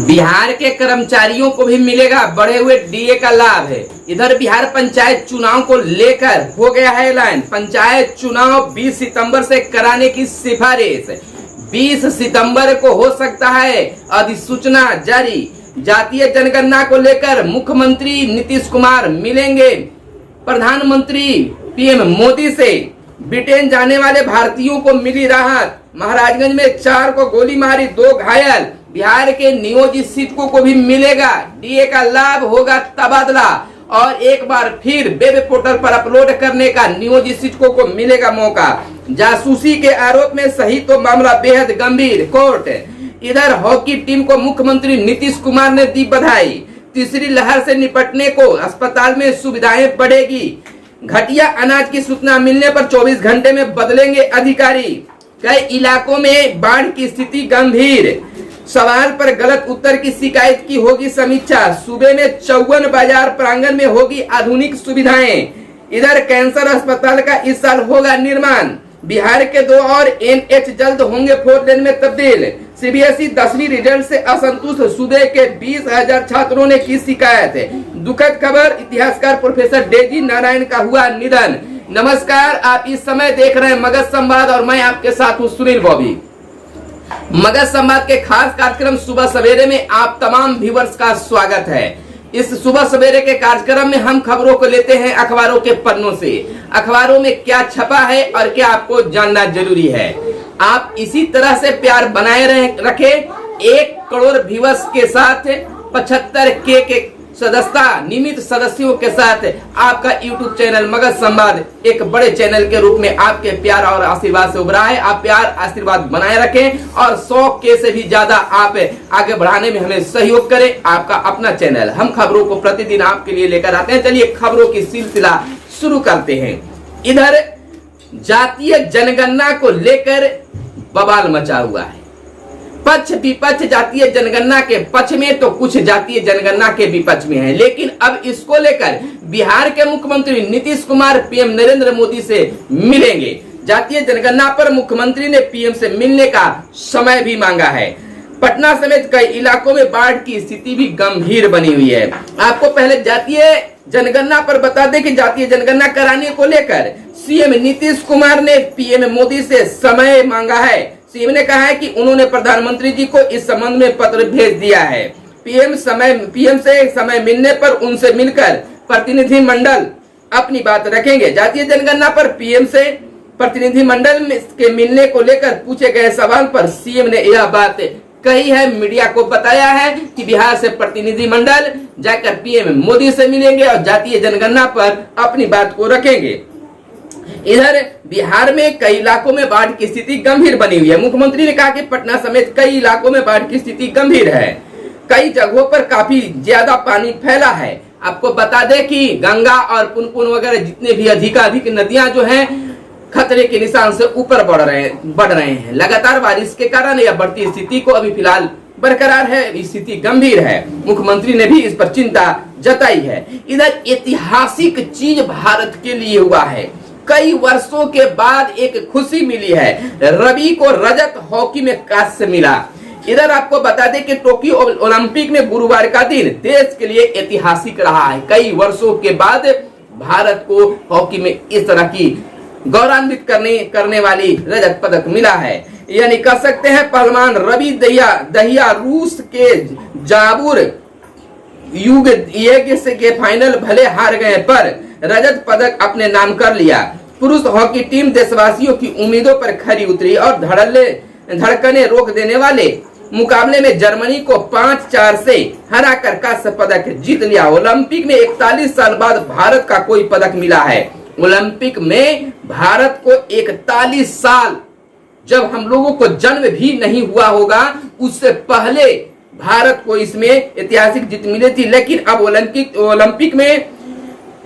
बिहार के कर्मचारियों को भी मिलेगा बढ़े हुए डीए का लाभ है। इधर बिहार पंचायत चुनाव को लेकर हो गया है ऐलान। पंचायत चुनाव 20 सितंबर से कराने की सिफारिश। 20 सितंबर को हो सकता है अधिसूचना जारी। जातीय जनगणना को लेकर मुख्यमंत्री नीतीश कुमार मिलेंगे प्रधानमंत्री पीएम मोदी से। ब्रिटेन जाने वाले भारतीयों को मिली राहत। महाराजगंज में 4 को गोली मारी, 2 घायल। बिहार के नियोजित शिक्षकों को भी मिलेगा डीए का लाभ, होगा तबादला और एक बार फिर वेब पोर्टल पर अपलोड करने का नियोजित शिक्षकों को मिलेगा मौका। जासूसी के आरोप में सही तो मामला बेहद गंभीर, कोर्ट। इधर हॉकी टीम को मुख्यमंत्री नीतीश कुमार ने दी बधाई। तीसरी लहर से निपटने को अस्पताल में सुविधाएं बढ़ेगी। घटिया अनाज की सूचना मिलने पर 24 घंटे में बदलेंगे अधिकारी। कई इलाकों में बाढ़ की स्थिति गंभीर। सवाल पर गलत उत्तर की शिकायत की होगी समीक्षा। सूबे में 54 बाजार प्रांगण में होगी आधुनिक सुविधाएं। इधर कैंसर अस्पताल का इस साल होगा निर्माण। बिहार के 2 और एनएच जल्द होंगे 4 लेन में तब्दील। सीबीएसई 10वीं रिजल्ट से असंतुष्ट सूबे के 20,000 छात्रों ने की शिकायत। दुखद खबर, इतिहासकार प्रोफेसर डेजी नारायण का हुआ निधन। नमस्कार, आप इस समय देख रहे हैं मगध संवाद और मैं आपके साथ हूँ सुनील बॉबी। मगध संवाद के खास कार्यक्रम सुबह सवेरे में आप तमाम व्यूअर्स का स्वागत है। इस सुबह सवेरे के कार्यक्रम में हम खबरों को लेते हैं अखबारों के पन्नों से। अखबारों में क्या छपा है और क्या आपको जानना जरूरी है। आप इसी तरह से प्यार बनाए रखें। 1 करोड़ व्यूअर्स के साथ 75K के सदस्यता नियमित सदस्यों के साथ आपका YouTube चैनल मगध संवाद एक बड़े चैनल के रूप में आपके प्यार और आशीर्वाद से उभरा है। आप प्यार आशीर्वाद बनाए रखें और 100K से भी ज्यादा आप आगे बढ़ाने में हमें सहयोग करें। आपका अपना चैनल, हम खबरों को प्रतिदिन आपके लिए लेकर आते हैं। चलिए खबरों की सिलसिला शुरू करते हैं। इधर जातीय जनगणना को लेकर बवाल मचा हुआ है। पक्ष विपक्ष जातीय जनगणना के पक्ष में तो कुछ जातीय जनगणना के विपक्ष में है। लेकिन अब इसको लेकर बिहार के मुख्यमंत्री नीतीश कुमार पीएम नरेंद्र मोदी से मिलेंगे। जातीय जनगणना पर मुख्यमंत्री ने पीएम से मिलने का समय भी मांगा है। पटना समेत कई इलाकों में बाढ़ की स्थिति भी गंभीर बनी हुई है। आपको पहले जातीय जनगणना पर बता दें कि जातीय जनगणना कराने को लेकर सीएम नीतीश कुमार ने पीएम मोदी से समय मांगा है। सीएम ने कहा है कि उन्होंने प्रधानमंत्री जी को इस संबंध में पत्र भेज दिया है। पीएम से समय मिलने पर उनसे मिलकर प्रतिनिधि मंडल अपनी बात रखेंगे। जातीय जनगणना पर पीएम से प्रतिनिधि मंडल के मिलने को लेकर पूछे गए सवाल पर सीएम ने यह बात कही है। मीडिया को बताया है कि बिहार से प्रतिनिधि मंडल जाकर पीएम मोदी से मिलेंगे और जातीय जनगणना पर अपनी बात को रखेंगे। इधर बिहार में कई इलाकों में बाढ़ की स्थिति गंभीर बनी हुई है। मुख्यमंत्री ने कहा कि पटना समेत कई इलाकों में बाढ़ की स्थिति गंभीर है। कई जगहों पर काफी ज्यादा पानी फैला है। आपको बता दें कि गंगा और पुनपुन वगैरह जितने भी अधिकाधिक नदियां जो हैं खतरे के निशान से ऊपर बढ़ रहे हैं। लगातार बारिश के कारण यह बढ़ती स्थिति को अभी फिलहाल बरकरार है। स्थिति गंभीर है। मुख्यमंत्री ने भी इस पर चिंता जताई है। इधर ऐतिहासिक चीज भारत के लिए हुआ है। कई वर्षों के बाद एक खुशी मिली है। रवि को रजत हॉकी में कांस्य मिला। इधर आपको बता दें कि टोक्यो ओलंपिक में गुरुवार का दिन देश के लिए ऐतिहासिक रहा है। कई वर्षों के बाद भारत को हॉकी में इस तरह की गौरवान्वित करने वाली रजत पदक मिला है। यानी कह सकते हैं पहलवान रवि दहिया रूस के जाबुर युग के फाइनल भले हार गए पर रजत पदक अपने नाम कर लिया। पुरुष हॉकी टीम देशवासियों की उम्मीदों पर खरी उतरी और धड़कने रोक देने वाले मुकाबले में जर्मनी को 5-4 से हराकर कांस्य पदक जीत लिया। ओलंपिक में 41 साल बाद भारत का कोई पदक मिला है। ओलंपिक में भारत को 41 साल, जब हम लोगों को जन्म भी नहीं हुआ होगा उससे पहले भारत को इसमें ऐतिहासिक जीत मिली थी। लेकिन अब ओलंपिक में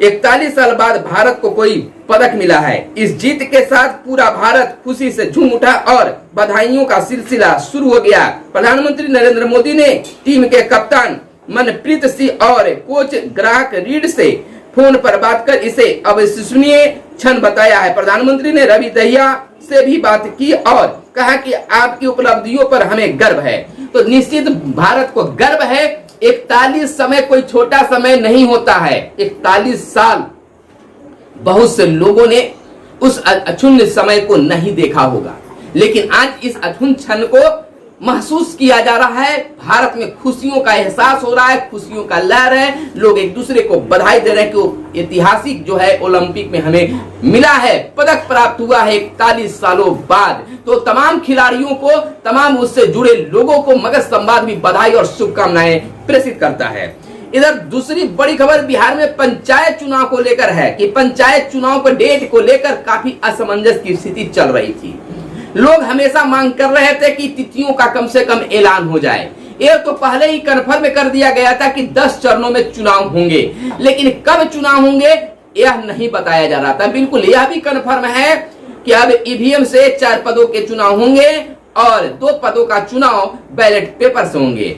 41 साल बाद भारत को कोई पदक मिला है। इस जीत के साथ पूरा भारत खुशी से झूम उठा और बधाइयों का सिलसिला शुरू हो गया। प्रधानमंत्री नरेंद्र मोदी ने टीम के कप्तान मनप्रीत सिंह और कोच ग्राहक रीड से फोन पर बात कर इसे अविश्वसनीय क्षण बताया है। प्रधानमंत्री ने रवि दहिया से भी बात की और कहा कि आपकी उपलब्धियों पर हमें गर्व है। तो निश्चित भारत को गर्व है। 41 समय कोई छोटा समय नहीं होता है। 41 साल बहुत से लोगों ने उस अक्षुण्ण समय को नहीं देखा होगा, लेकिन आज इस अक्षुण्ण क्षण को महसूस किया जा रहा है। भारत में खुशियों का एहसास हो रहा है, खुशियों का लहर है। लोग एक दूसरे को बधाई दे रहे हैं कि वो ऐतिहासिक जो है ओलंपिक में हमें मिला है, पदक प्राप्त हुआ है 41 सालों बाद। तो तमाम खिलाड़ियों को, तमाम उससे जुड़े लोगों को मगध संवाद भी बधाई और शुभकामनाएं प्रेषित करता है। इधर दूसरी बड़ी खबर बिहार में पंचायत चुनाव को लेकर है कि पंचायत चुनाव पर डेट को लेकर काफी असमंजस की स्थिति चल रही थी। लोग हमेशा मांग कर रहे थे कि तिथियों का कम से कम ऐलान हो जाए। ये तो पहले ही कन्फर्म कर दिया गया था कि 10 चरणों में चुनाव होंगे, लेकिन कब चुनाव होंगे यह नहीं बताया जा रहा था। बिल्कुल यह भी कन्फर्म है कि अब ईवीएम से 4 पदों के चुनाव होंगे और 2 पदों का चुनाव बैलेट पेपर से होंगे,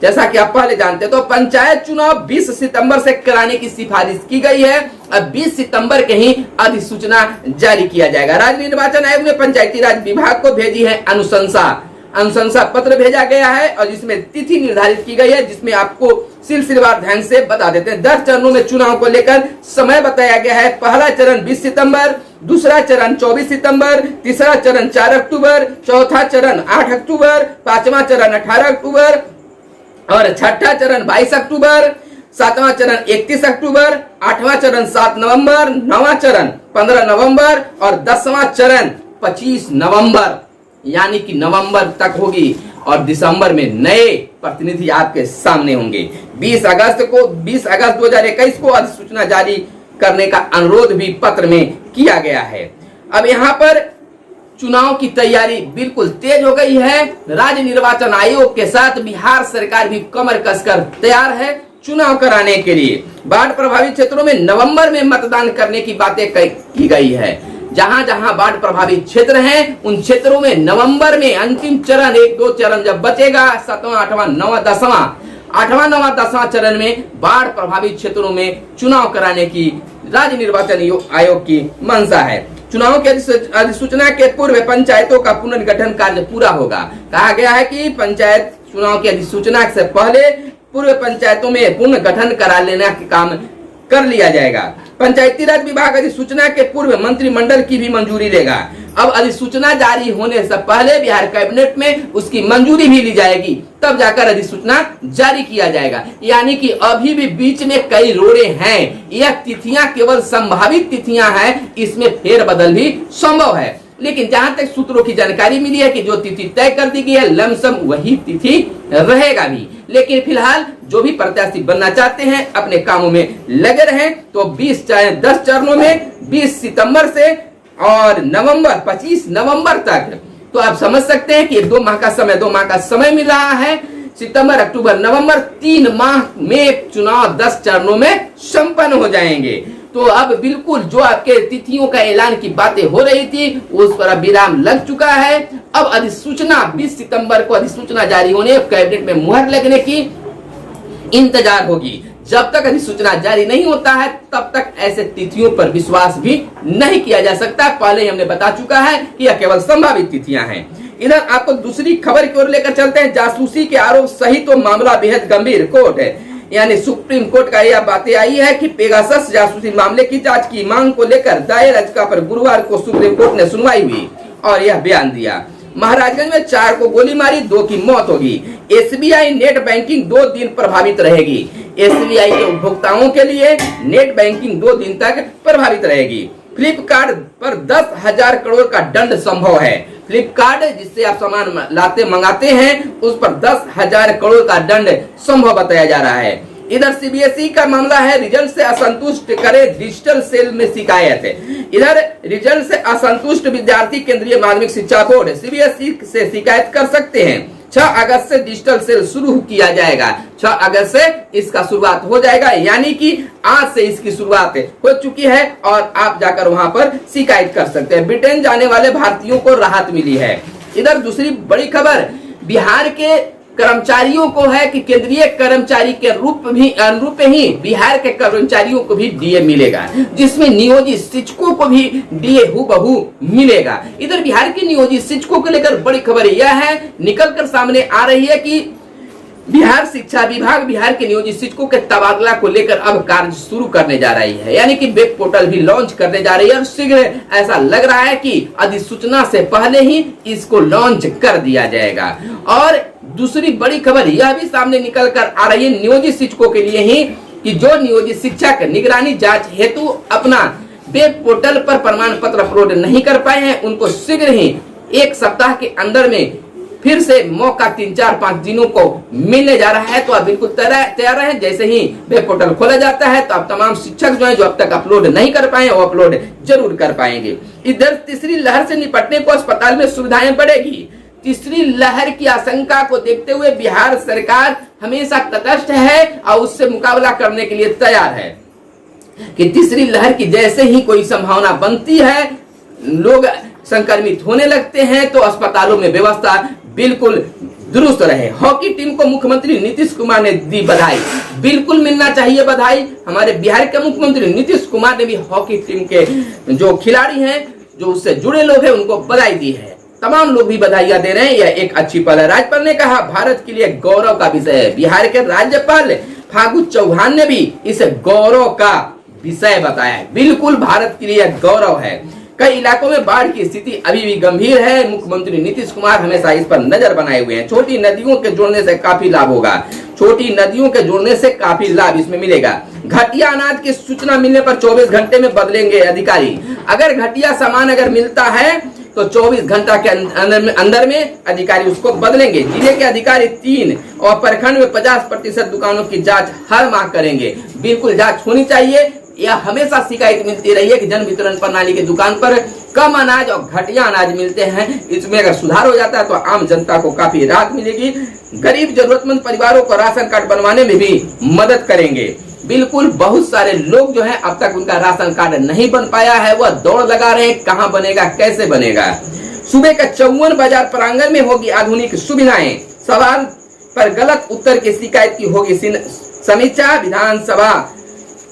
जैसा कि आप पहले जानते हैं। तो पंचायत चुनाव 20 सितंबर से कराने की सिफारिश की गई है। अब 20 सितंबर के ही अधिसूचना जारी किया जाएगा। राज्य निर्वाचन आयोग ने पंचायती राज विभाग को भेजी है अनुशंसा पत्र भेजा गया है और जिसमें तिथि निर्धारित की गई है, जिसमें आपको सिलसिलेवार ढंग से बता देते हैं। 10 चरणों में चुनाव को लेकर समय बताया गया है। पहला चरण 20 सितंबर, दूसरा चरण 24 सितंबर, तीसरा चरण 4 अक्टूबर, चौथा चरण 8 अक्टूबर, पांचवा चरण 18 अक्टूबर और छठा चरण 22 अक्टूबर, सातवां चरण 31 अक्टूबर, आठवां चरण 7 नवंबर, नौवां चरण 15 नवंबर और 10वां चरण 25 नवंबर, यानी कि नवंबर तक होगी और दिसंबर में नए प्रतिनिधि आपके सामने होंगे। 20 अगस्त 2021 को अधिसूचना जारी करने का अनुरोध भी पत्र में किया गया है। अब यहाँ पर चुनाव की तैयारी बिल्कुल तेज हो गई है। राज्य निर्वाचन आयोग के साथ बिहार सरकार भी कमर कसकर तैयार है चुनाव कराने के लिए। बाढ़ प्रभावित क्षेत्रों में नवंबर में मतदान करने की बातें की गई है। जहां जहां बाढ़ प्रभावित क्षेत्र हैं उन क्षेत्रों में नवंबर में अंतिम चरण 1-2 चरण जब बचेगा, 7वां 8वां 9वां 10वां 8वां 9वां 10वां चरण में बाढ़ प्रभावित क्षेत्रों में चुनाव कराने की राज्य निर्वाचन आयोग की मंशा है। चुनाव की अधिसूचना के पूर्व पंचायतों का पुनर्गठन कार्य पूरा होगा। कहा गया है कि पंचायत चुनाव की अधिसूचना से पहले पूर्व पंचायतों में पुनर्गठन करा लेने का काम कर लिया जाएगा। पंचायती राज विभाग अधिसूचना के पूर्व मंत्रिमंडल की भी मंजूरी लेगा। अब अधिसूचना जारी होने से पहले बिहार कैबिनेट में उसकी मंजूरी भी ली जाएगी, तब जाकर अधिसूचना जारी किया जाएगा। यानी कि अभी भी बीच में कई रोड़े हैं। यह तिथियां केवल संभावित तिथियां हैं, इसमें फेरबदल भी संभव है। लेकिन जहां तक सूत्रों की जानकारी मिली है कि जो तिथि तय कर दी गई है लमसम वही तिथि रहेगा भी। लेकिन फिलहाल जो भी प्रत्याशी बनना चाहते हैं अपने कामों में लगे रहें। तो 10 चरणों में 20 सितंबर से और 25 नवंबर तक, तो आप समझ सकते हैं कि 2 माह का समय मिल रहा है। सितंबर, अक्टूबर, नवंबर 3 माह में चुनाव 10 चरणों में संपन्न हो जाएंगे। तो अब बिल्कुल जो आपके तिथियों का ऐलान की बातें हो रही थी उस पर अब विराम लग चुका है। अब अधिसूचना 20 सितंबर को अधिसूचना जारी होने, कैबिनेट में मुहर लगने की इंतजार होगी। जब तक अधिसूचना जारी नहीं होता है तब तक ऐसे तिथियों पर विश्वास भी नहीं किया जा सकता। पहले ही हमने बता चुका है कि यह केवल संभावित तिथियां हैं। इधर आपको दूसरी खबर की ओर लेकर चलते हैं। जासूसी के आरोप सही तो मामला बेहद गंभीर, कोर्ट है यानी सुप्रीम कोर्ट का यह बातें आई है कि पेगासस जासूसी मामले की जांच की मांग को लेकर दायर याचिका पर गुरुवार को सुप्रीम कोर्ट ने सुनवाई हुई और यह बयान दिया। महाराजगंज में 4 को गोली मारी, 2 की मौत होगी। एसबीआई नेट बैंकिंग 2 दिन प्रभावित रहेगी। एसबीआई के उपभोक्ताओं के लिए नेट बैंकिंग 2 दिन तक प्रभावित रहेगी। फ्लिपकार्ट पर 10,000 करोड़ का दंड संभव है। फ्लिपकार्ट जिससे आप सामान लाते मंगाते हैं उस पर 10,000 करोड़ का दंड संभव बताया जा रहा है। इधर सीबीएसई का मामला है, रिजल्ट से असंतुष्ट करे डिजिटल सेल में शिकायत है। इधर रिजल्ट से असंतुष्ट विद्यार्थी केंद्रीय माध्यमिक शिक्षा बोर्ड सीबीएसई से शिकायत कर सकते हैं। 6 अगस्त से डिजिटल सेल शुरू किया जाएगा। 6 अगस्त से इसका शुरुआत हो जाएगा, यानी कि आज से इसकी शुरुआत हो चुकी है और आप जाकर वहां पर शिकायत कर सकते हैं। ब्रिटेन जाने वाले भारतीयों को राहत मिली है। इधर दूसरी बड़ी खबर, बिहार के कर्मचारियों को है कि केंद्रीय कर्मचारी के रूप ही बिहार के कर्मचारियों को भी डीए मिलेगा, जिसमें नियोजित शिक्षकों को भी डीए हूबहू मिलेगा। इधर बिहार के नियोजित शिक्षकों को लेकर बड़ी खबर यह है निकलकर सामने आ रही है कि बिहार शिक्षा विभाग बिहार के नियोजित शिक्षकों के तबादला को लेकर अब कार्य शुरू करने जा रही है, यानी कि वेब पोर्टल भी लॉन्च करने जा रही है और शीघ्र ऐसा लग रहा है कि अधिसूचना से पहले ही इसको लॉन्च कर दिया जाएगा। और दूसरी बड़ी खबर यह भी सामने निकल कर आ रही है नियोजित शिक्षकों के लिए ही कि जो नियोजित शिक्षक निगरानी जांच हेतु अपना वेब पोर्टल पर प्रमाण पत्र अपलोड नहीं कर पाए हैं, उनको शीघ्र ही 1 सप्ताह के अंदर में फिर से मौका 3-4-5 दिनों को मिलने जा रहा है। तो आप बिल्कुल तैयार रहें। जैसे ही वेब पोर्टल खोला जाता है तो आप तमाम शिक्षक जो है जो अब तक अपलोड नहीं कर पाए वो अपलोड जरूर कर पाएंगे। इधर तीसरी लहर से निपटने को अस्पताल में सुविधाएं बढ़ेगी। तीसरी लहर की आशंका को देखते हुए बिहार सरकार हमेशा तटस्थ है और उससे मुकाबला करने के लिए तैयार है कि तीसरी लहर की जैसे ही कोई संभावना बनती है, लोग संक्रमित होने लगते हैं, तो अस्पतालों में व्यवस्था बिल्कुल दुरुस्त रहे। हॉकी टीम को मुख्यमंत्री नीतीश कुमार ने दी बधाई। बिल्कुल मिलना चाहिए बधाई। हमारे बिहार के मुख्यमंत्री नीतीश कुमार ने भी हॉकी टीम के जो खिलाड़ी हैं, जो उससे जुड़े लोग हैं, उनको बधाई दी है। तमाम लोग भी बधाइयां दे रहे हैं। यह एक अच्छी पहल है। राज्यपाल ने कहा भारत के लिए गौरव का विषय है। बिहार के राज्यपाल फागू चौहान ने भी इसे गौरव का विषय बताया। बिल्कुल भारत के लिए गौरव है। कई इलाकों में बाढ़ की स्थिति अभी भी गंभीर है। मुख्यमंत्री नीतीश कुमार हमेशा इस पर नजर बनाए हुए हैं। छोटी नदियों के जोड़ने से काफी लाभ होगा। छोटी नदियों के जोड़ने से काफी लाभ इसमें मिलेगा। घटिया अनाज की सूचना मिलने पर 24 घंटे में बदलेंगे अधिकारी। अगर घटिया सामान अगर मिलता है तो 24 घंटा के अंदर में अधिकारी उसको बदलेंगे। जिले के अधिकारी 3 और प्रखंड में 50% दुकानों की जांच हर माह करेंगे। बिल्कुल जांच होनी चाहिए। यह हमेशा शिकायत मिलती रही है कि जन वितरण प्रणाली की दुकान पर कम अनाज और घटिया अनाज मिलते हैं। इसमें अगर सुधार हो जाता है तो आम जनता को काफी राहत मिलेगी। गरीब जरूरतमंद परिवारों को राशन कार्ड बनवाने में भी मदद करेंगे। बिल्कुल बहुत सारे लोग जो है अब तक उनका राशन कार्ड नहीं बन पाया है, वह दौड़ लगा रहे हैं कहां बनेगा, कैसे बनेगा। सूबे का 54 बाजार प्रांगण में होगी आधुनिक सुविधाएं। सवाल पर गलत उत्तर की शिकायत की होगी समीक्षा। विधानसभा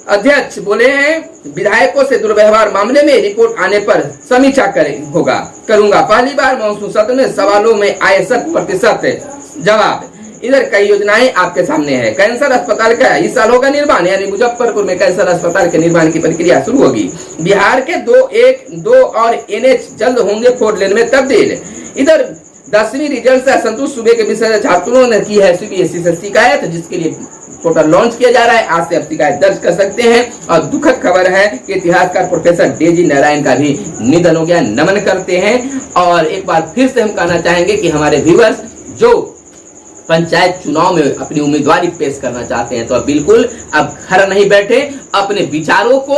अध्यक्ष बोले हैं विधायकों से दुर्व्यवहार मामले में रिपोर्ट आने पर समीक्षा करूंगा। पहली बार मॉनसून सत्र में सवालों में आए 100% जवाब। इधर कई योजनाएं आपके सामने है। कैंसर अस्पताल का इस साल होगा निर्माण, यानी मुजफ्फरपुर में कैंसर अस्पताल के निर्माण की प्रक्रिया शुरू होगी। बिहार के 2 और NH जल्द होंगे 4 लेन में तब्दील। इधर 10वीं रिजल्ट से असंतुष्ट सूबे के विषय छात्रों ने की है CBSE से शिकायत, जिसके लिए पोर्टल लॉन्च किया जा रहा है। आज से आप शिकायत दर्ज कर सकते हैं। और दुखद खबर है कि इतिहासकार प्रोफेसर डेजी नारायण का भी निधन हो गया। नमन करते हैं। और एक बार फिर से हम कहना चाहेंगे कि हमारे व्यूअर्स जो पंचायत चुनाव में अपनी उम्मीदवारी पेश करना चाहते हैं तो बिल्कुल अब घर नहीं बैठे, अपने विचारों को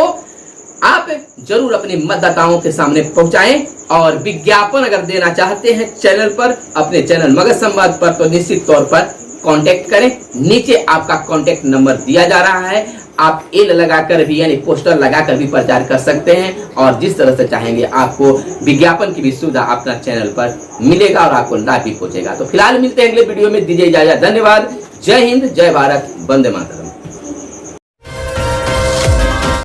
आप जरूर अपने मतदाताओं के सामने पहुंचाएं। और विज्ञापन अगर देना चाहते हैं चैनल पर, अपने चैनल मगध संवाद पर, तो निश्चित तौर पर कांटेक्ट करें। नीचे आपका कांटेक्ट नंबर दिया जा रहा है। आप एल लगाकर भी यानी पोस्टर लगाकर भी प्रचार कर सकते हैं। और जिस तरह से चाहेंगे आपको विज्ञापन की भी सुविधा अपना चैनल पर मिलेगा और आपको लाभ भी पहुंचेगा। तो फिलहाल मिलते हैं अगले वीडियो में। दीजिए इजाजत। धन्यवाद। जय हिंद, जय भारत, वंदे मातरम।